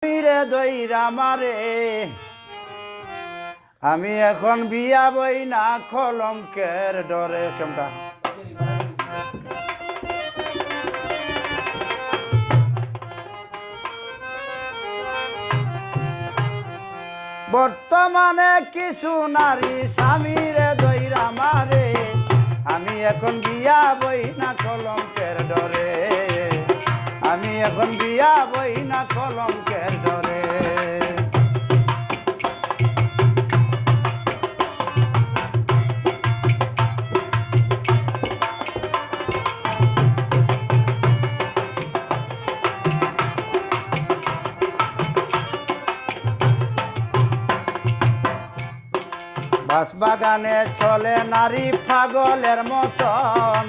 রে দইরা মারে আমি এখন বিয়া বই না কলঙ্কের ডরে কেমটা বর্তমানে কিছু নারী স্বামীরে দইরা মারে আমি এখন বিয়া বই না কলঙ্কের ডরে আমি এখন বিয়া বই না কলঙ্কের ডরে বাসবাগানে চলে নারী পাগলের মতন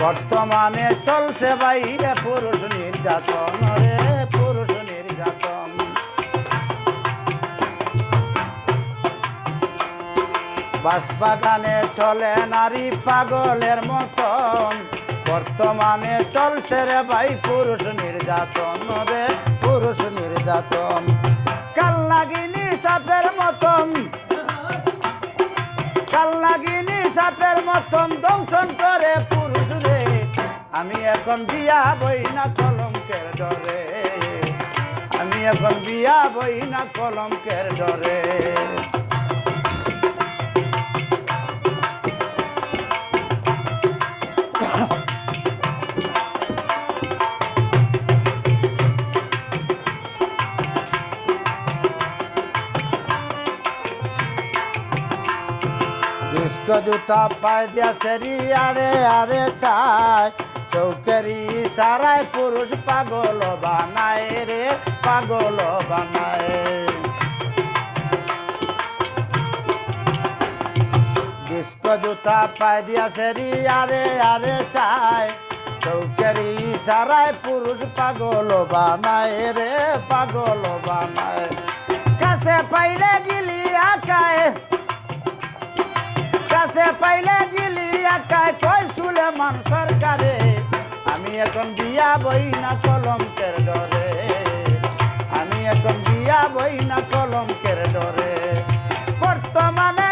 বর্তমানে চলছে বাইরে পুরুষ নির্যাতন রে পুরুষ নির্যাতন বাসবাগানে চলে নারী পাগলের মতন বর্তমানে চলছে রে ভাই পুরুষ নির্যাতন রে পুরুষ নির্যাতন কাল নাগিনী সাপের মতন কাল নাগিনী সাপের মতন দংশন করে পুরুষ রে আমি এখন বিয়া বই না কলঙ্কের ডরে আমি এখন বিয়া বই না কলঙ্কের ডরে জুতা পাই দিয়া সেরি আরে আরে চাই চৌকেরি সারায় পুরুষ পাগল বানায় রে পাগল বানায় ডিস্কো জুতা পাই দিয়া সেরি আরে আরে চাই চৌকেরি সারায় পুরুষ পাগল বানায় রে পাগল বানায় কাছে পাইলে গিলি আকায় কাছে পাইলে গিলি একাই কই সুলেমান সরকারে আমি এখন বিয়া বই না কলঙ্কের ডরে আমি এখন বিয়া বই না কলঙ্কের ডরে বর্তমানে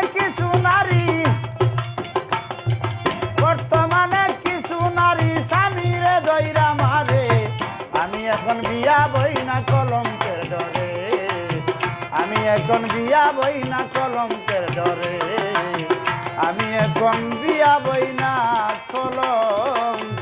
কিছু নারী স্বামীরে দইরা মারে আমি এখন বিয়া বই না কলঙ্কের ডরে আমি এখন বিয়া বই না কলঙ্কের ডরে আমি এখন বিয়া বই না কলঙ্ক